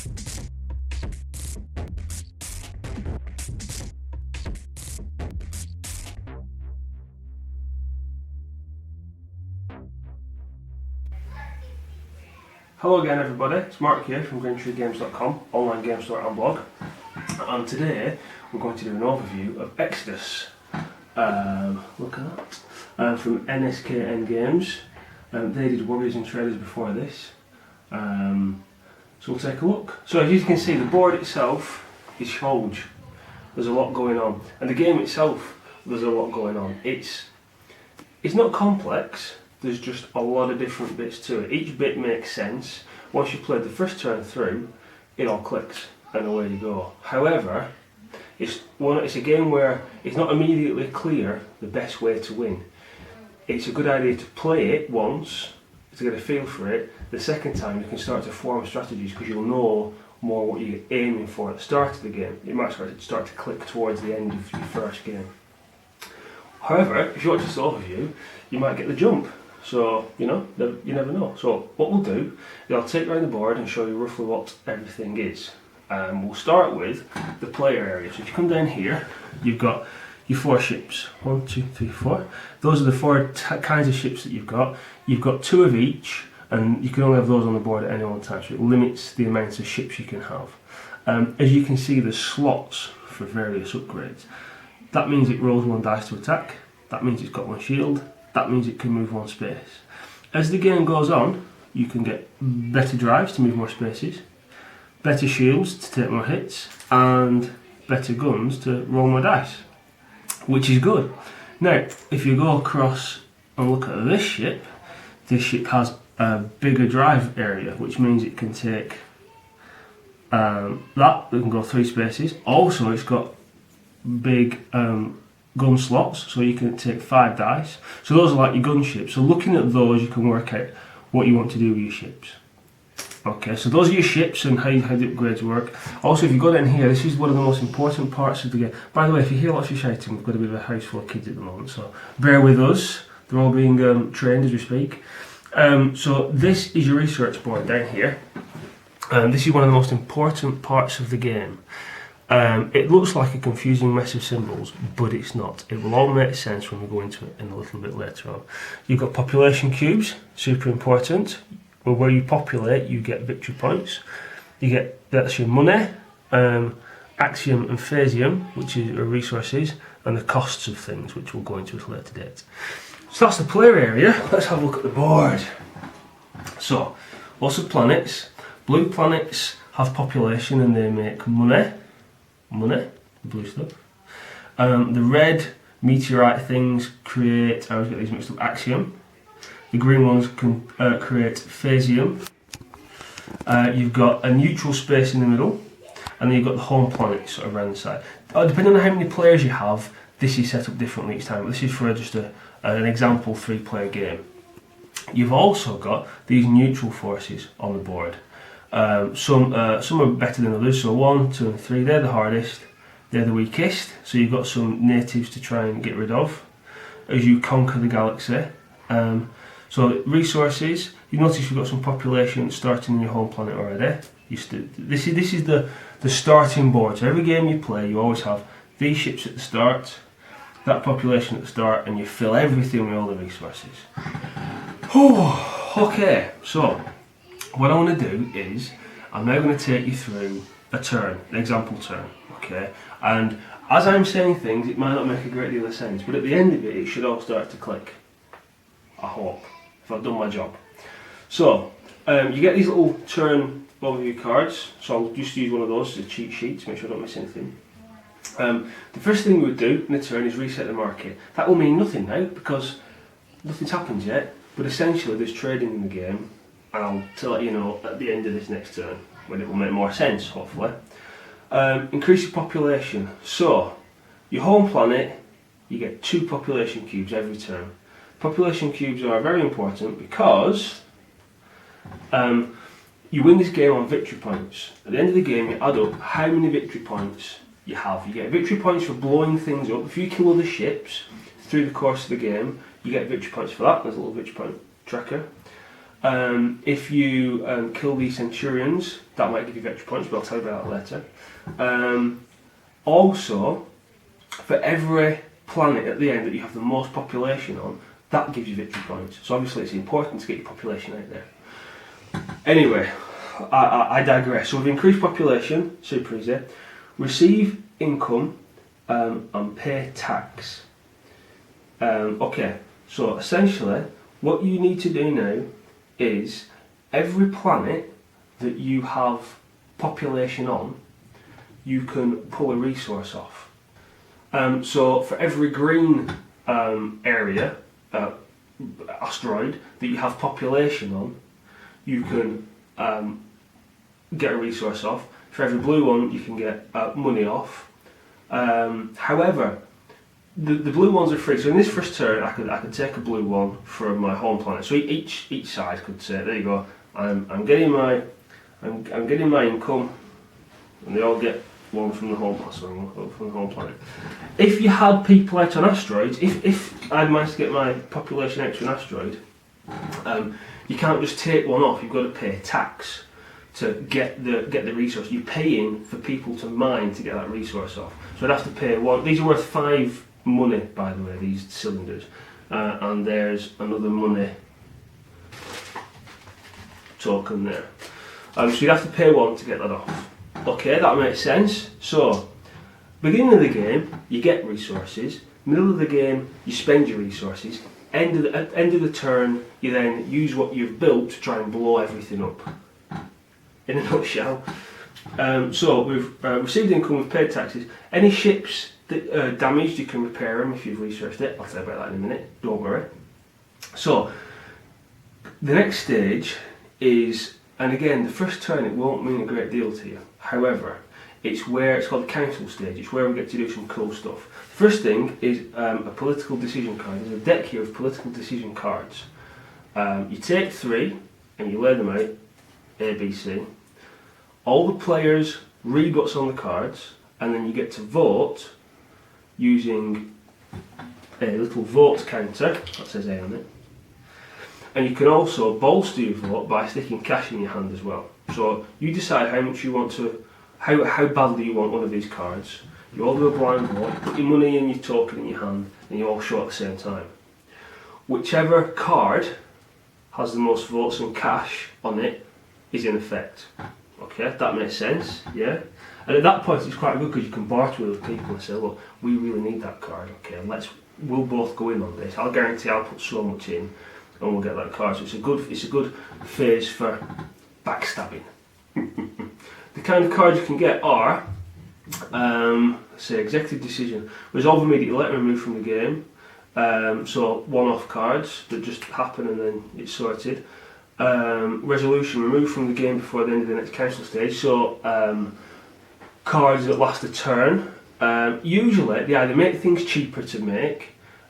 Hello again everybody, it's Mark here from GreenTreeGames.com, online game store and blog, and today we're going to do an overview of Exodus. Look at that, from NSKN Games. They did Warriors and Traders before this, so we'll take a look. So as you can see, the board itself is huge, there's a lot going on, and the game itself, there's a lot going on. It's not complex. There's just a lot of different bits to it. Each bit makes sense. Once you've played the first turn through, it all clicks and away you go. However, it's a game where it's not immediately clear the best way to win. It's a good idea to play it once, to get a feel for it. The second time you can start to form strategies because you'll know more what you're aiming for at the start of the game. It might start to click towards the end of your first game. However, if you watch this overview, you might get the jump. So, you never know. So what we'll do is I'll take you around the board and show you roughly what everything is. We'll start with the player area. So if you come down here, you've got your 4 ships. 1, 2, 3, 4. Those are the 4 kinds of ships that you've got. You've got 2 of each, and you can only have those on the board at any one time, so it limits the amount of ships you can have. As you can see, there's slots for various upgrades. That means it rolls 1 dice to attack. That means it's got 1 shield. That means it can move 1 space. As the game goes on, you can get better drives to move more spaces, better shields to take more hits, and better guns to roll more dice, which is good. Now, if you go across and look at this ship has a bigger drive area, which means it can take it can go 3 spaces. Also, it's got big gun slots, so you can take 5 dice. So those are like your gun ships. So looking at those, you can work out what you want to do with your ships. Okay, so those are your ships and how the upgrades work. Also, if you go down here, this is one of the most important parts of the game. By the way, if you hear lots of shouting, we've got a bit of a house full of kids at the moment, so bear with us. They're all being trained as we speak. So this is your research board down here. This is one of the most important parts of the game. It looks like a confusing mess of symbols, but it's not. It will all make sense when we go into it in a little bit later on. You've got population cubes, super important. Well, where you populate, you get victory points. That's your money, axiom and phasium, which are resources, and the costs of things, which we'll go into at a later date. So that's the player area. Let's have a look at the board. So, lots of planets. Blue planets have population and they make money, the blue stuff. The red meteorite things create, I always get these mixed up, axiom. The green ones can create phasium. You've got a neutral space in the middle, and then you've got the home planets sort of around the side. Depending on how many players you have, this is set up differently each time. This is for just an example 3-player game. You've also got these neutral forces on the board. Some are better than others, so 1, 2 and 3, they're the hardest, they're the weakest, so you've got some natives to try and get rid of as you conquer the galaxy. So resources, you notice you've got some population starting in your home planet already. This is the starting board, so every game you play you always have these ships at the start, that population at the start, and you fill everything with all the resources. Okay, so what I want to do is, I'm now going to take you through a turn, an example turn, okay? And as I'm saying things, it might not make a great deal of sense, but at the end of it, it should all start to click. I hope, if I've done my job. So, you get these little turn overview cards, so I'll just use one of those as a cheat sheet to make sure I don't miss anything. The first thing we would do in a turn is reset the market. That will mean nothing now, because nothing's happened yet, but essentially there's trading in the game, and I'll let you know at the end of this next turn when it will make more sense, hopefully. Increase your population. So, your home planet, you get 2 population cubes every turn. Population cubes are very important because you win this game on victory points. At the end of the game, you add up how many victory points you have. You get victory points for blowing things up. If you kill other ships through the course of the game, you get victory points for that. There's a little victory point tracker. If you kill these Centurions, that might give you victory points, but I'll tell you about that later. Also, for every planet at the end that you have the most population on, that gives you victory points. So obviously it's important to get your population out there. Anyway, I digress. So we've increased population, super easy. Receive income and pay tax. Okay, so essentially what you need to do now is every planet that you have population on, you can pull a resource off. So for every green area, asteroid that you have population on, you can get a resource off. For every blue one, you can get money off. However, the blue ones are free. So in this first turn, I could take a blue one from my home planet. So each side could say, there you go. I'm getting my income, and they all get one from the home planet. If you had people out on asteroids, if I'd managed to get my population out to an asteroid, you can't just take one off. You've got to pay tax to get the resource. You're paying for people to mine to get that resource off. So I'd have to pay one. These are worth 5 money, by the way. These cylinders, and there's another money token there. So you'd have to pay 1 to get that off. Okay, that makes sense. So, beginning of the game, you get resources. Middle of the game, you spend your resources. End of the turn, you then use what you've built to try and blow everything up. In a nutshell. So we've received income, we've paid taxes. Any ships that are damaged, you can repair them if you've researched it. I'll tell you about that in a minute. Don't worry. So, the next stage is, and again, the first turn it won't mean a great deal to you. However, it's called the council stage. It's where we get to do some cool stuff. First thing is a political decision card. There's a deck here of political decision cards. You take 3 and you lay them out, A, B, C. All the players read what's on the cards, and then you get to vote using a little vote counter that says A on it. And you can also bolster your vote by sticking cash in your hand as well. So you decide how much you want to, how badly you want one of these cards. You all do a blind vote, you put your money and your token in your hand, and you all show at the same time. Whichever card has the most votes and cash on it is in effect. Okay, that makes sense, yeah? And at that point it's quite good because you can barter with other people and say, look, we really need that card, okay, we'll both go in on this. I'll guarantee I'll put so much in and we'll get that card. So it's a good phase for backstabbing. The kind of cards you can get are, say, executive decision, resolve immediately, let remove from the game. So one-off cards that just happen and then it's sorted. Resolution, remove from the game before the end of the next council stage. So cards that last a turn. Usually they either make things cheaper to make,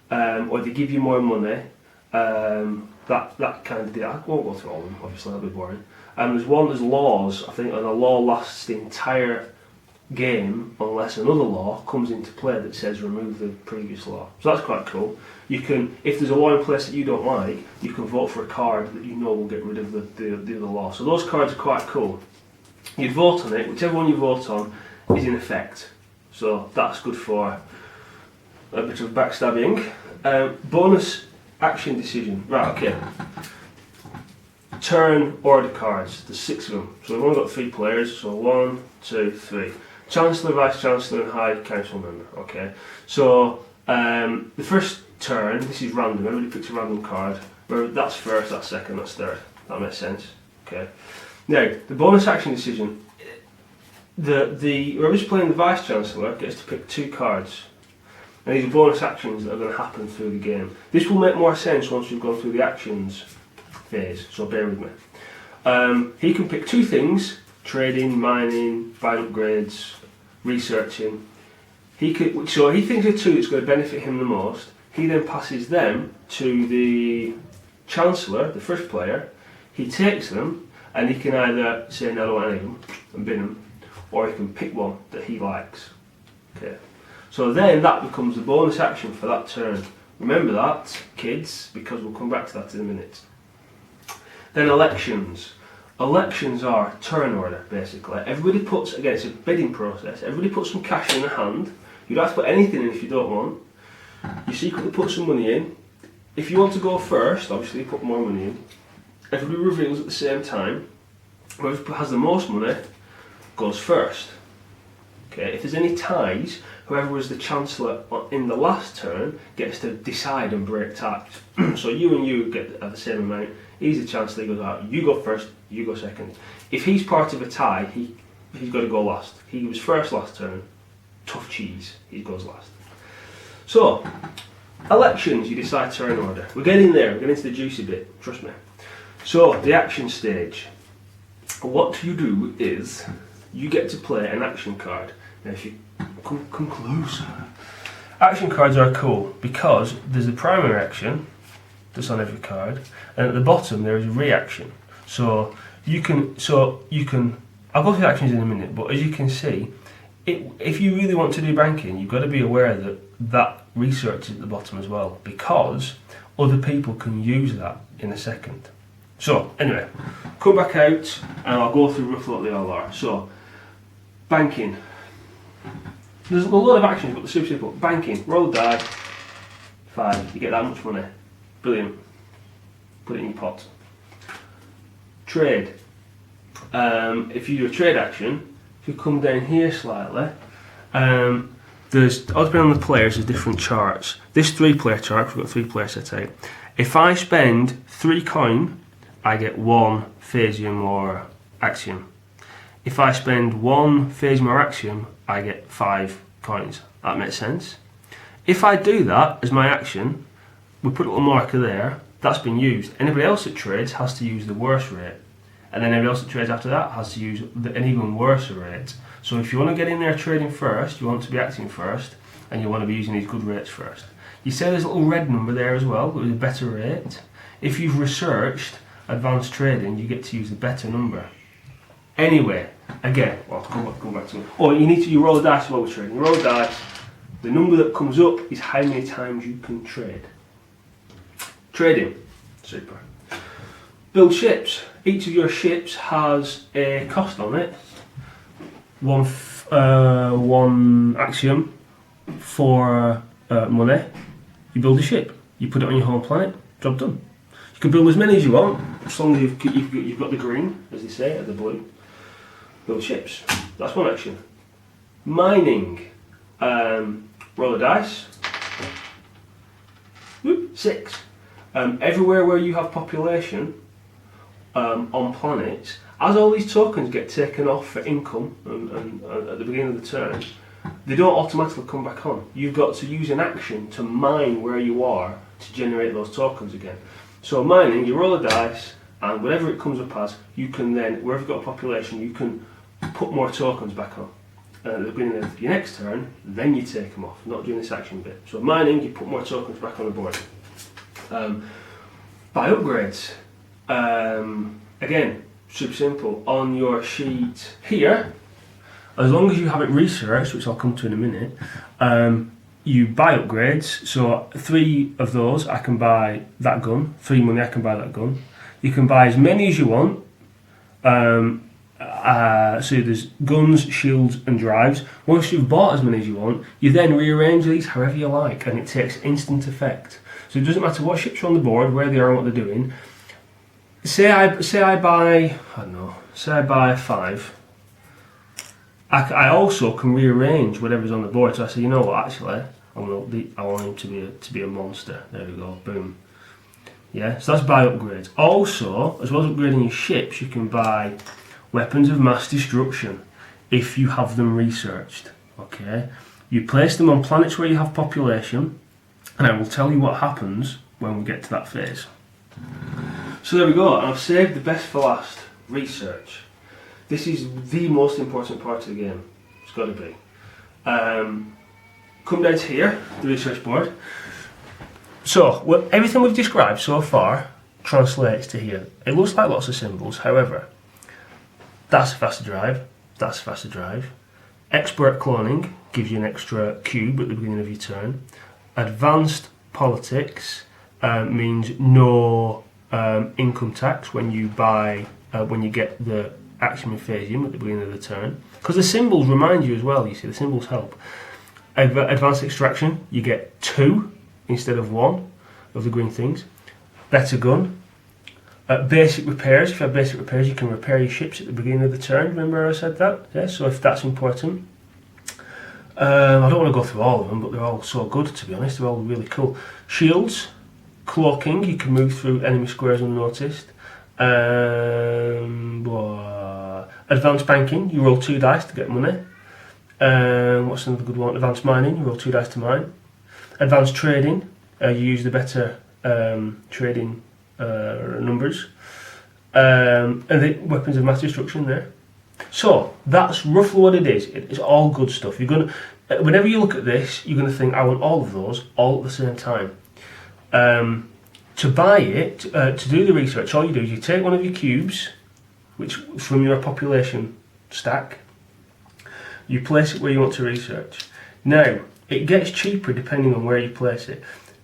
or they give you more money. That kind of deal. I won't go through all of them, obviously that'll be boring. There's laws, I think, and a law lasts the entire game unless another law comes into play that says remove the previous law. So that's quite cool. You can, if there's a law in place that you don't like, you can vote for a card that you know will get rid of the other law. So those cards are quite cool. You vote on it, whichever one you vote on is in effect. So that's good for a bit of backstabbing. Bonus action decision. Right, okay. Turn order cards. There's 6 of them. So we've only got 3 players. So 1, 2, 3. Chancellor, Vice Chancellor and High Council Member. Okay. So the first turn, this is random. Everybody picks a random card. That's first, that's second, that's third. That makes sense. Okay. Now, the bonus action decision. Whoever's playing the Vice Chancellor gets to pick 2 cards. And these are bonus actions that are going to happen through the game. This will make more sense once you've gone through the actions phase, so bear with me. He can pick 2 things: trading, mining, buying upgrades, researching. So he thinks of 2 that's going to benefit him the most. He then passes them to the Chancellor, the first player. He takes them, and he can either say no, I don't want any of them and bin them, or he can pick one that he likes. Okay. So then that becomes the bonus action for that turn. Remember that, kids, because we'll come back to that in a minute. Then elections. Elections are turn order, basically. Everybody puts, again, it's a bidding process, everybody puts some cash in their hand. You don't have to put anything in if you don't want. You secretly put some money in. If you want to go first, obviously you put more money in. Everybody reveals at the same time. Whoever has the most money goes first. Okay, if there's any ties, whoever was the Chancellor in the last turn gets to decide and break ties. So you and you get the same amount. He's the Chancellor, he goes out, you go first, you go second. If he's part of a tie, he's got to go last. He was first last turn, tough cheese, he goes last. So, elections, you decide turn order. We're getting there, we're getting into the juicy bit, trust me. So, the action stage. What you do is, you get to play an action card. Now if you come closer. Action cards are cool because there's a primary action that's on every card, and at the bottom there is a reaction. So you can, I'll go through the actions in a minute, but as you can see, if you really want to do banking, you've got to be aware that that research is at the bottom as well, because other people can use that in a second. So anyway, come back out and I'll go through roughly what they all are. So, banking. There's a lot of actions, but they're super simple. Banking, roll a die, 5, you get that much money. Brilliant. Put it in your pot. Trade. If you do a trade action, if you come down here slightly, there's, all depending on the players, there's different charts. This 3-player chart, we've got 3 players set out. If I spend 3 coin, I get 1 phasium or axiom. If I spend 1 phasium or axiom, I get 5 coins. That makes sense. If I do that as my action, we put a little marker there, that's been used. Anybody else that trades has to use the worst rate. And then everybody else that trades after that has to use an even worse rate. So if you want to get in there trading first, you want to be acting first, and you want to be using these good rates first. You see there's a little red number there as well, with a better rate. If you've researched advanced trading, you get to use the better number. Anyway, again, well, come back to it. Oh, you roll a dice while we're trading. You roll a dice, the number that comes up is how many times you can trade. Trading, super. Build ships. Each of your ships has a cost on it. One axiom for money. You build a ship. You put it on your home planet. Job done. You can build as many as you want, as long as you've got the green, as they say, or the blue. Build ships. That's one action. Mining. Roll a dice. Whoop, 6. Everywhere where you have population on planets, as all these tokens get taken off for income and at the beginning of the turn, they don't automatically come back on. You've got to use an action to mine where you are to generate those tokens again. So mining, you roll a dice, and whatever it comes up as, you can then, wherever you've got a population, you can put more tokens back on. At the beginning of your next turn, then you take them off, not doing this action bit. So mining, you put more tokens back on the board. Buy upgrades. Again, super simple. On your sheet here, as long as you have it researched, which I'll come to in a minute, you buy upgrades. So 3 of those, I can buy that gun. 3 money, I can buy that gun. You can buy as many as you want. So there's guns, shields and drives. Once you've bought as many as you want, you then rearrange these however you like, and it takes instant effect. So it doesn't matter what ships are on the board, where they are and what they're doing. Say I buy, I don't know, say I buy 5. I also can rearrange whatever's on the board. So I say, you know what, actually, I want him to be a monster. There we go, boom. Yeah, so that's buy upgrades. Also, as well as upgrading your ships, you can buy weapons of mass destruction if you have them researched. Okay, you place them on planets where you have population, and I will tell you what happens when we get to that phase. So there we go, and I've saved the best for last, research. This is the most important part of the game, it's got to be. Come down to here, the research board. So, well, everything we've described so far translates to here. It looks like lots of symbols, however, that's a faster drive, that's a faster drive. Expert cloning gives you an extra cube at the beginning of your turn. Advanced politics means no income tax when you buy, when you get the action phase-in at the beginning of the turn. Because the symbols remind you as well, you see, the symbols help. Advanced extraction, you get 2 instead of 1 of the green things. Better gun. Basic repairs, if you have basic repairs, you can repair your ships at the beginning of the turn. Remember I said that? Yeah, so if that's important. I don't want to go through all of them, but they're all so good, to be honest. They're all really cool. Shields, cloaking, you can move through enemy squares unnoticed. Advanced banking, you roll 2 dice to get money. What's another good one? Advanced mining, you roll 2 dice to mine. Advanced trading, you use the better trading numbers. And the weapons of mass destruction there. So that's roughly what it is. It's all good stuff. You're gonna, whenever you look at this, you're gonna think, I want all of those all at the same time. To buy it, to do the research, all you do is you take one of your cubes, which from your population stack, you place it where you want to research. Now, it gets cheaper depending on where you place it.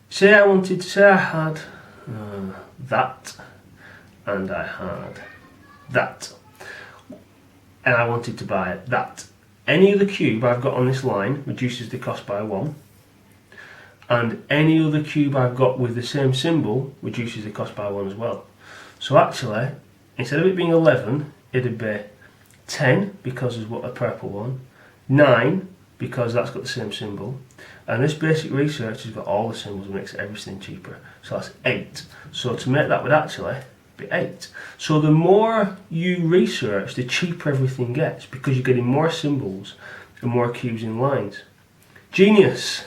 Say I had that, and I had that, and I wanted to buy that. Any other cube I've got on this line reduces the cost by 1, and any other cube I've got with the same symbol reduces the cost by 1 as well. So actually, instead of it being 11, it'd be 10 because of what a purple one, 9 because that's got the same symbol, and this basic research has got all the symbols and makes everything cheaper. So that's 8. So to make that would actually be 8. So the more you research, the cheaper everything gets because you're getting more symbols and more cubes in lines. Genius!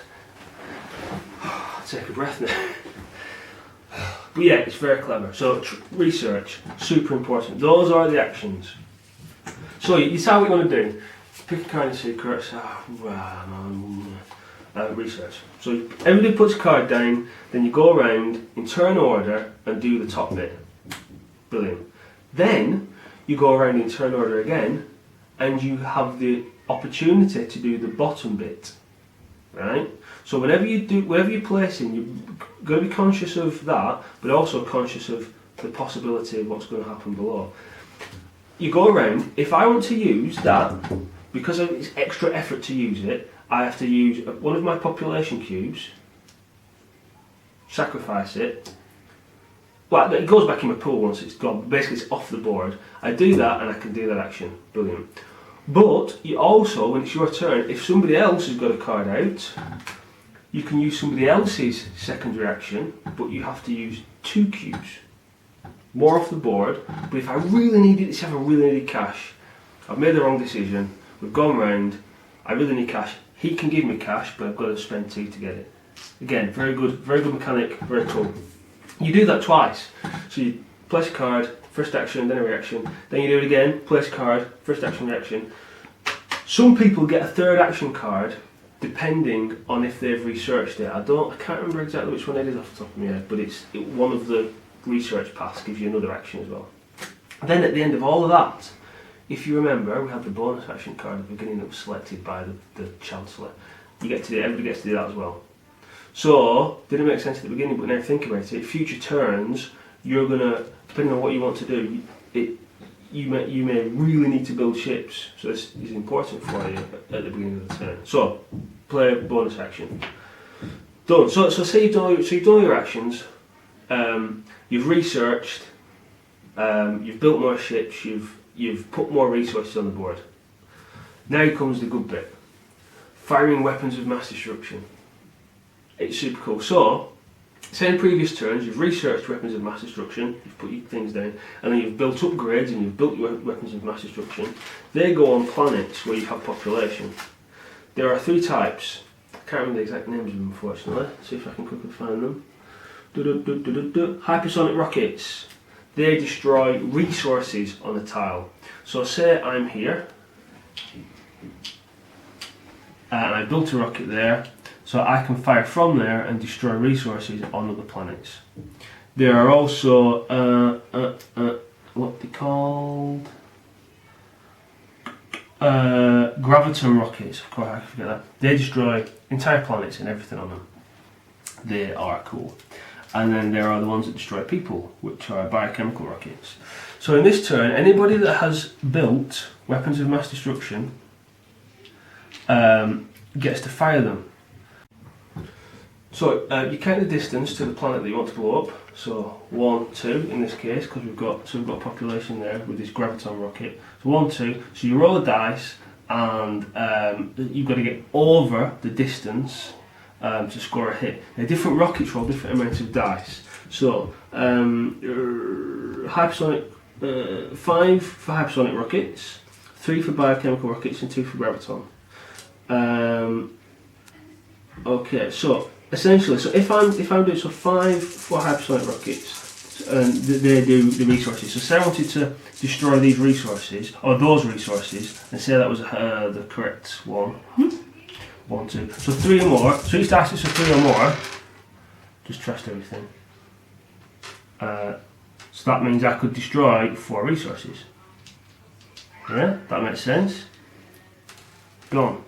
Take a breath now. But yeah, it's very clever. So research, super important. Those are the actions. So you decide what you want to do. Pick a card in secrets. Research. So everybody puts a card down, then you go around in turn order and do the top bit. Brilliant. Then you go around in turn order again and you have the opportunity to do the bottom bit. Right? So whenever you're placing, you're going to be conscious of that, but also conscious of the possibility of what's going to happen below. You go around, if I want to use that, because it's extra effort to use it, I have to use one of my population cubes, sacrifice it. Well, it goes back in my pool once it's gone, basically it's off the board. I do that and I can do that action, brilliant. But you also, when it's your turn, if somebody else has got a card out, you can use somebody else's secondary action, but you have to use 2 cubes. More off the board, but if I really need it, let's say I really need cash, I've made the wrong decision, we've gone round, I really need cash, he can give me cash, but I've got to spend 2 to get it. Again, very good mechanic, very cool. You do that twice, so you place a card, first action, then a reaction, then you do it again, place a card, first action, reaction. Some people get a third action card depending on if they've researched it. I can't remember exactly which one it is off the top of my head, but one of the research paths gives you another action as well. Then at the end of all of that, if you remember, we had the bonus action card at the beginning that was selected by the Chancellor. Everybody gets to do that as well. So, didn't make sense at the beginning, but now think about it. Future turns, you're gonna, depending on what you want to do, you may really need to build ships. So this is important for you at the beginning of the turn. So, play a bonus action. Done. So say you've done all your actions. You've researched. You've built more ships. You've put more resources on the board. Now comes the good bit. Firing weapons of mass destruction. It's super cool. So, say in previous turns you've researched weapons of mass destruction, you've put your things down, and then you've built upgrades and you've built your weapons of mass destruction. They go on planets where you have population. There are 3 types. I can't remember the exact names of them, unfortunately. See if I can quickly find them. Hypersonic Rockets. They destroy resources on a tile. So say I'm here, and I built a rocket there, so I can fire from there and destroy resources on other planets. There are also, what they called? Graviton rockets, of course I forget that. They destroy entire planets and everything on them. They are cool. and then there are the ones that destroy people, which are biochemical rockets. So in this turn, anybody that has built weapons of mass destruction gets to fire them. So you count the distance to the planet that you want to blow up. So 1, 2 in this case, because we've got population there with this graviton rocket. So 1, 2. So you roll a dice, and you've got to get over the distance to score a hit. Now, different rockets roll different amounts of dice. So hypersonic 5 for hypersonic rockets, 3 for biochemical rockets, and 2 for graviton. Okay, so essentially, so if I'm doing 5 for hypersonic rockets, and they do the resources. So say I wanted to destroy these resources, or those resources, and say that was the correct one. 1, 2. So 3 or more. So each dice is 3 or more. Just trust everything. So that means I could destroy 4 resources. Yeah, that makes sense. Gone.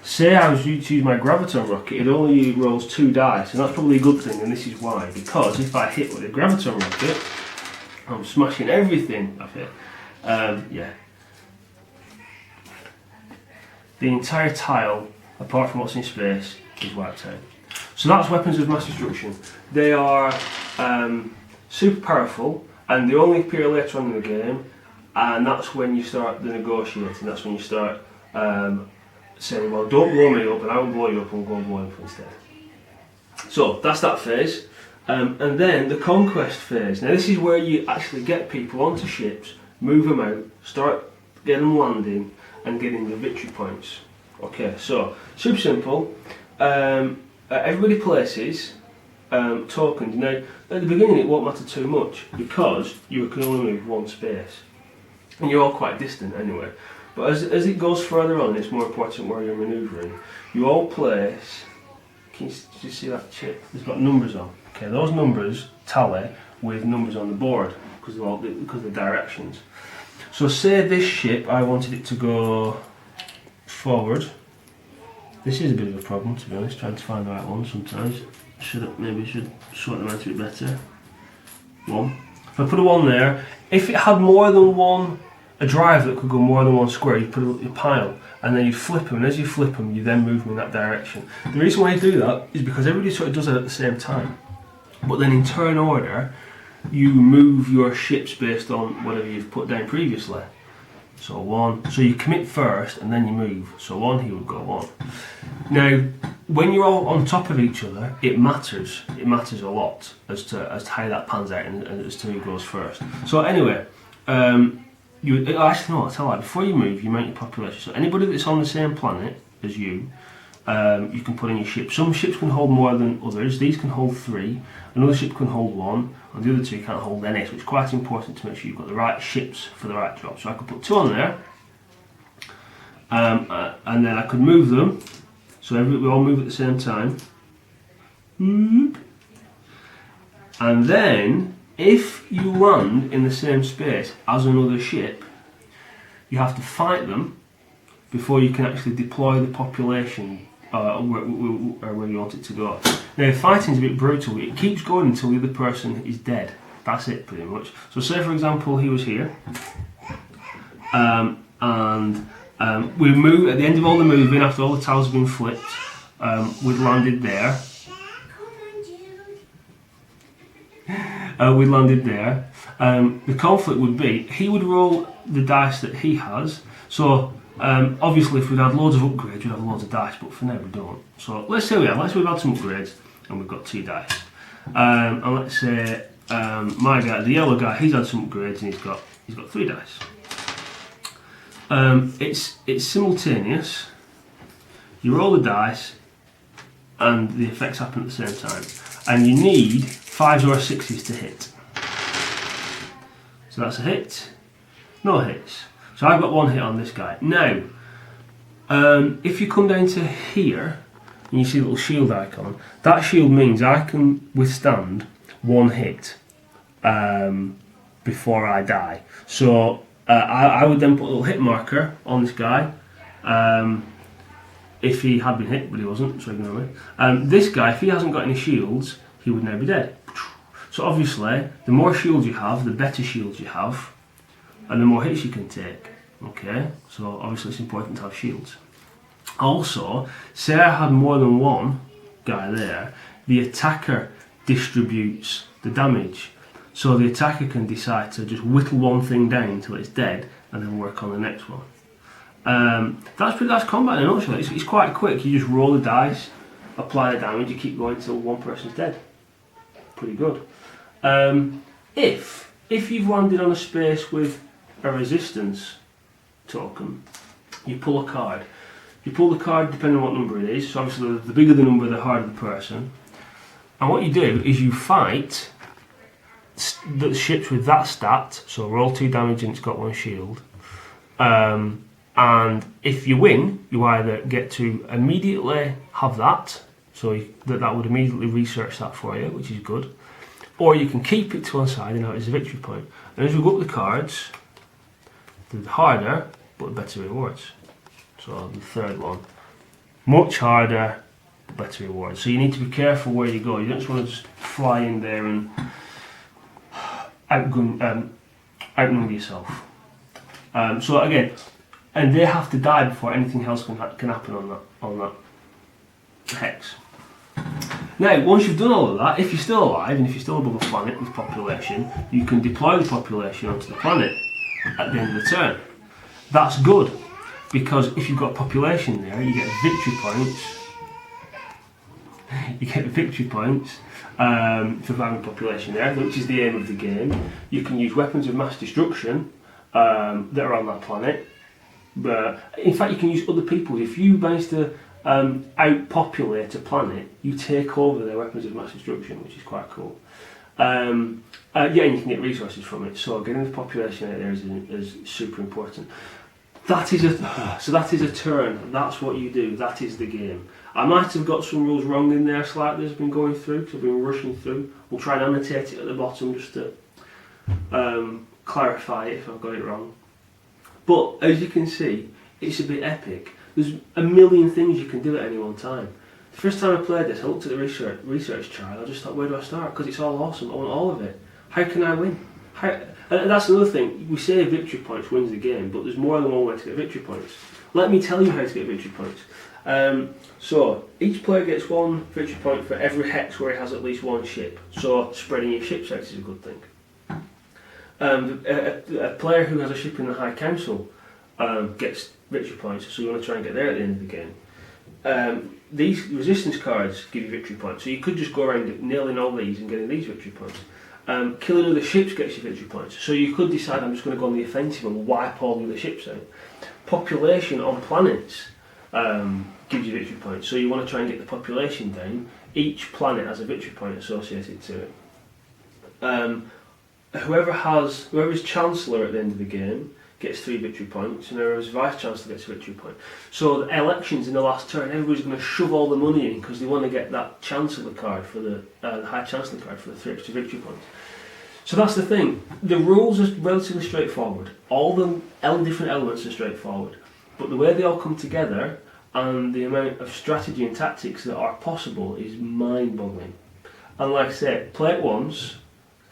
Say I was to use my graviton rocket, it only rolls 2 dice, and that's probably a good thing, and this is why. Because if I hit with a graviton rocket, I'm smashing everything I've hit. Yeah. The entire tile, apart from what's in space, is wiped out. So that's weapons of mass destruction. They are super powerful, and they only appear later on in the game, and that's when you start the negotiating. That's when you start saying, well, don't blow me up, and I will blow you up, and we'll go blow you up instead. So that's that phase. And then the Conquest Phase. Now this is where you actually get people onto ships, move them out, start getting them landing, and getting the victory points. Okay, so super simple. Everybody places tokens. Now at the beginning it won't matter too much because you can only move 1 space, and you're all quite distant anyway. But as it goes further on, it's more important where you're manoeuvring. You all place. Can you see that chip? It's got numbers on. Okay, those numbers tally with numbers on the board because of the directions. So say this ship, I wanted it to go forward. This is a bit of a problem, to be honest, trying to find the right one sometimes. Maybe should sort them out a bit better. 1. If I put a 1 there, if it had more than a drive that could go more than 1 square, you put a pile, and then you flip them, and as you flip them, you then move them in that direction. The reason why you do that is because everybody sort of does it at the same time. But then in turn order, you move your ships based on whatever you've put down previously. So 1. So you commit first, and then you move. So 1, he would go 1. Now, when you're all on top of each other, it matters. It matters a lot as to how that pans out and as to who goes first. So anyway, actually no, I'll tell you, before you move, you mount your population. So anybody that's on the same planet as you can put in your ship. Some ships can hold more than others. These can hold 3. Another ship can hold 1, and the other 2 can't hold any. So it's quite important to make sure you've got the right ships for the right job. So I could put 2 on there, and then I could move them. So we all move at the same time. And then, if you land in the same space as another ship, you have to fight them before you can actually deploy the population where you want it to go. Now, fighting is a bit brutal. It keeps going until the other person is dead. That's it, pretty much. So, say for example, he was here, we move at the end of all the moving, after all the tiles have been flipped. We'd landed there. We landed there. The conflict would be he would roll the dice that he has. So obviously, if we'd had loads of upgrades, we'd have loads of dice. But for now, we don't. So let's say we've had some upgrades and we've got 2 dice. And let's say my guy, the yellow guy, he's had some upgrades and he's got 3 dice. It's simultaneous. You roll the dice, and the effects happen at the same time. And you need 5s or 6s to hit. So that's a hit. No hits. So I've got 1 hit on this guy. Now, if you come down to here, and you see the little shield icon, that shield means I can withstand 1 hit before I die. So I would then put a little hit marker on this guy if he had been hit, but he wasn't, so ignore me. This guy, if he hasn't got any shields, he would now be dead. So obviously, the more shields you have, the better shields you have, and the more hits you can take. Okay, so obviously it's important to have shields. Also, say I had more than one guy there, the attacker distributes the damage. So the attacker can decide to just whittle one thing down until it's dead and then work on the next one. That's combat in a nutshell. It's quite quick. You just roll the dice, apply the damage, you keep going until one person's dead. Pretty good. If you've landed on a space with a resistance token, you pull a card. You pull the card depending on what number it is. So obviously the bigger the number, the harder the person. And what you do is you fight the ships with that stat, so roll 2 damage and it's got 1 shield. And if you win, you either get to immediately have that, so that would immediately research that for you, which is good. Or you can keep it to one side and have it as a victory point. And as we go up the cards, the harder, but the better rewards. So the third one, much harder, but better rewards. So you need to be careful where you go. You don't just want to just fly in there and outnumber yourself. So again, and they have to die before anything else can happen on that hex. Now, once you've done all of that, if you're still alive and if you're still above a planet with population, you can deploy the population onto the planet at the end of the turn. That's good, because if you've got population there, you get victory points. You get victory points for having population there, which is the aim of the game. You can use weapons of mass destruction that are on that planet. In fact, you can use other people's. If you manage to outpopulate a planet, you take over their weapons of mass destruction, which is quite cool. And you can get resources from it. So getting the population out there is super important. That is a turn. That's what you do. That is the game. I might have got some rules wrong in there slightly as I've been going through, because I've been rushing through. We'll try and annotate it at the bottom just to clarify it if I've got it wrong. But as you can see, it's a bit epic. There's a million things you can do at any one time. The first time I played this, I looked at the research chart. I just thought, where do I start? Because it's all awesome. I want all of it. How can I win? And that's another thing. We say victory points wins the game, but there's more than one way to get victory points. Let me tell you how to get victory points. So each player gets 1 victory point for every hex where he has at least 1 ship. So spreading your ships out is a good thing. A player who has a ship in the High Council gets victory points, so you want to try and get there at the end of the game. These resistance cards give you victory points, so you could just go around nailing all these and getting these victory points. Killing other ships gets you victory points, so you could decide I'm just going to go on the offensive and wipe all the other ships out. Population on planets gives you victory points, so you want to try and get the population down. Each planet has a victory point associated to it. Whoever's Chancellor at the end of the game gets 3 victory points, and whoever's Vice Chancellor gets a victory point. So the elections in the last turn, everybody's going to shove all the money in because they want to get that Chancellor card for the High Chancellor card for the 3 extra victory points. So that's the thing. The rules are relatively straightforward. All the different elements are straightforward, but the way they all come together and the amount of strategy and tactics that are possible is mind-boggling. And like I said, play it once,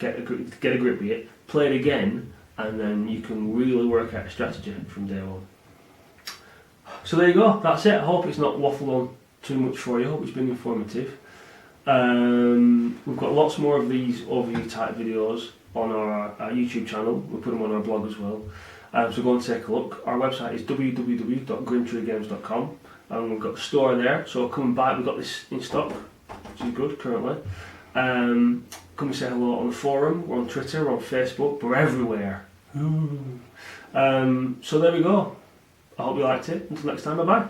get a grip with it, play it again, and then you can really work out a strategy from day one. So there you go, that's it. I hope it's not waffled on too much for you. I hope it's been informative. We've got lots more of these overview type videos on our YouTube channel. We'll put them on our blog as well. So go and take a look. Our website is www.grimtreegames.com, and we've got the store there, so come and buy it. We've got this in stock, which is good currently. Come and say hello on the forum. We're on Twitter, we're on Facebook, we're everywhere. So there we go. I hope you liked it. Until next time, bye bye.